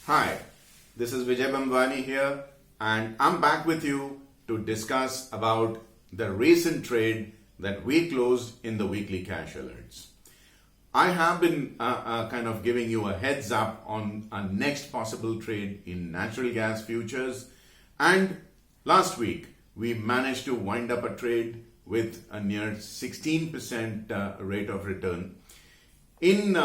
Hi, this is Vijay Bambwani here, and I'm back with you to discuss about the recent trade that we closed in the weekly cash alerts. I have been kind of giving you a heads up on a next possible trade in natural gas futures, and last week we managed to wind up a trade with a near 16% rate of return in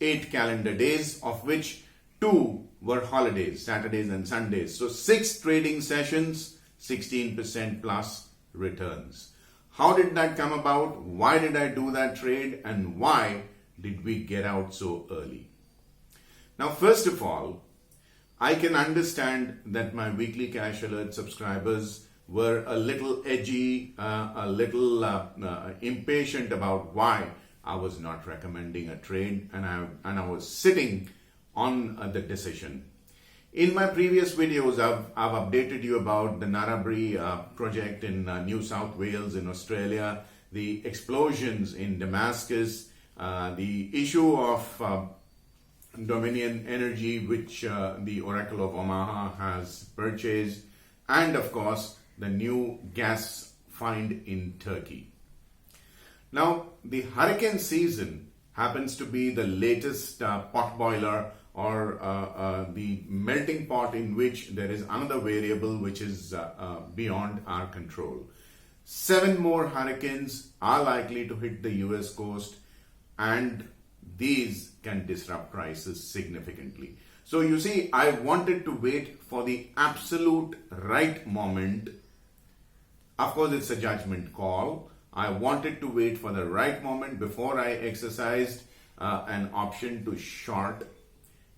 8 calendar days, of which 2 were holidays, Saturdays and Sundays. So 6 trading sessions, 16% plus returns. How did that come about? Why did I do that trade? And why did we get out so early? Now, first of all, I can understand that my weekly cash alert subscribers were a little edgy, a little impatient about why I was not recommending a trade, and I was sitting on the decision. In my previous videos, I've updated you about the Narrabri project in New South Wales in Australia, the explosions in Damascus, the issue of Dominion Energy, which the Oracle of Omaha has purchased, and of course the new gas find in Turkey. Now, the hurricane season happens to be the latest potboiler or the melting pot in which there is another variable which is beyond our control. 7 more hurricanes are likely to hit the US coast, and these can disrupt prices significantly. So you see, I wanted to wait for the absolute right moment. Of course, it's a judgment call. I wanted to wait for the right moment before I exercised an option to short.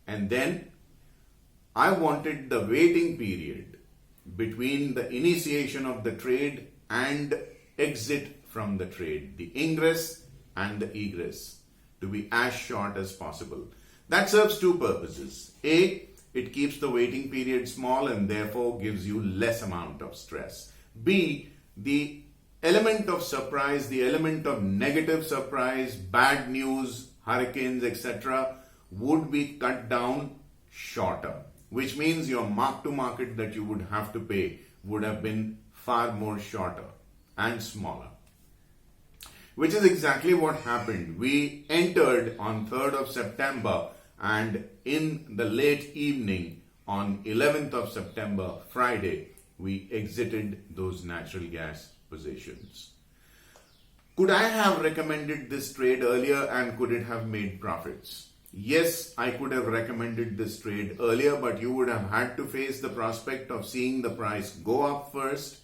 And then I wanted the waiting period between the initiation of the trade and exit from the trade, the ingress and the egress, to be as short as possible. That serves 2 purposes. A, it keeps the waiting period small and therefore gives you less amount of stress. B, the element of surprise, the element of negative surprise, bad news, hurricanes, etc., would be cut down shorter, which means your mark to market that you would have to pay would have been far more shorter and smaller, which is exactly what happened. We entered on 3rd of September, and in the late evening on 11th of September, Friday, we exited those natural gas positions. Could I have recommended this trade earlier, and could it have made profits? Yes, I could have recommended this trade earlier, but you would have had to face the prospect of seeing the price go up first,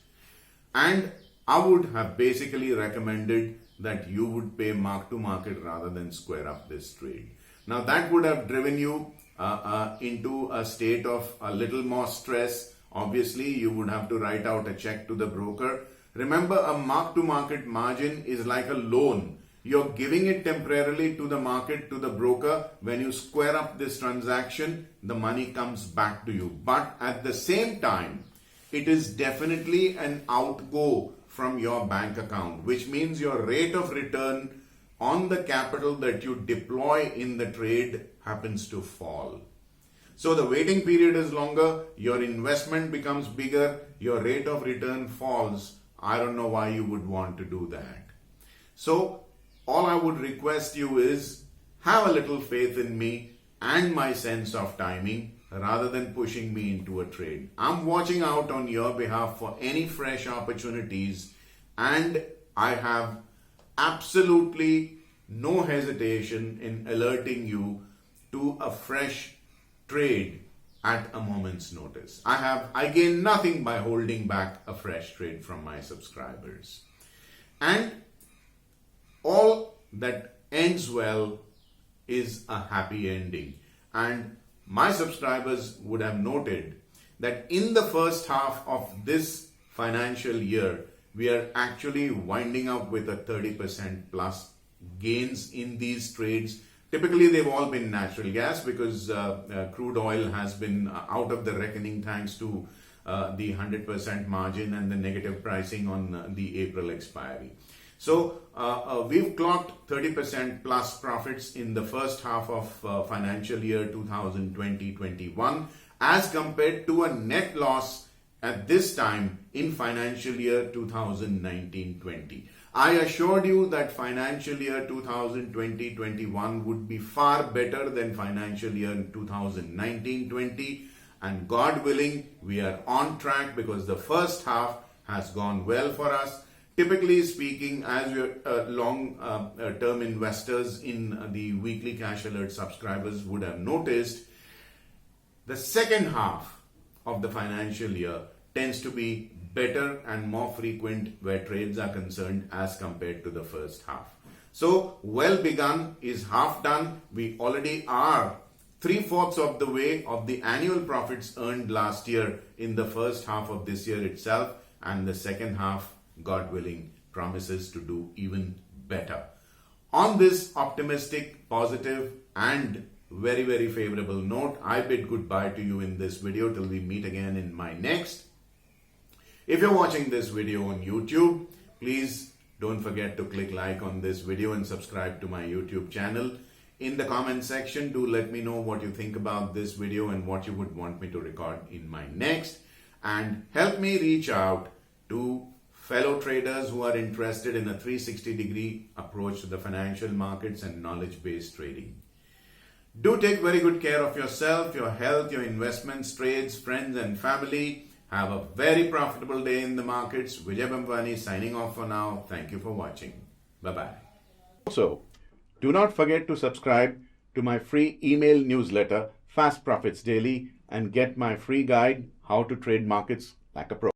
and I would have basically recommended that you would pay mark to market rather than square up this trade. Now that would have driven you into a state of a little more stress. Obviously, you would have to write out a check to the broker. Remember, a mark to market margin is like a loan. You're giving it temporarily to the market, to the broker. When you square up this transaction, the money comes back to you. But at the same time, it is definitely an outgo from your bank account, which means your rate of return on the capital that you deploy in the trade happens to fall. So the waiting period is longer, your investment becomes bigger, your rate of return falls. I don't know why you would want to do that. So all I would request you is have a little faith in me and my sense of timing rather than pushing me into a trade. I'm watching out on your behalf for any fresh opportunities, and I have absolutely no hesitation in alerting you to a fresh trade at a moment's notice. I gain nothing by holding back a fresh trade from my subscribers. And all that ends well is a happy ending. And my subscribers would have noted that in the first half of this financial year, we are actually winding up with a 30% plus gains in these trades. Typically, they've all been natural gas because crude oil has been out of the reckoning thanks to the 100% margin and the negative pricing on the April expiry. So we've clocked 30% plus profits in the first half of financial year 2020-21 as compared to a net loss at this time in financial year 2019-20. I assured you that financial year 2020-21 would be far better than financial year 2019-20, and God willing, we are on track because the first half has gone well for us. Typically speaking, as your long-term investors in the weekly cash alert subscribers would have noticed, the second half of the financial year tends to be better and more frequent where trades are concerned as compared to the first half. So well begun is half done. We already are 3/4 of the way of the annual profits earned last year in the first half of this year itself, and the second half, God willing, promises to do even better. On this optimistic, positive and very, very favorable note, I bid goodbye to you in this video till we meet again in my next. If you're watching this video on YouTube, please don't forget to click like on this video and subscribe to my YouTube channel. In the comment section, do let me know what you think about this video and what you would want me to record in my next. And help me reach out to fellow traders who are interested in a 360-degree approach to the financial markets and knowledge-based trading. Do take very good care of yourself, your health, your investments, trades, friends and family. Have a very profitable day in the markets. Vijay Bambwani signing off for now. Thank you for watching. Bye-bye. Also, do not forget to subscribe to my free email newsletter, Fast Profits Daily, and get my free guide, How to Trade Markets Like a Pro.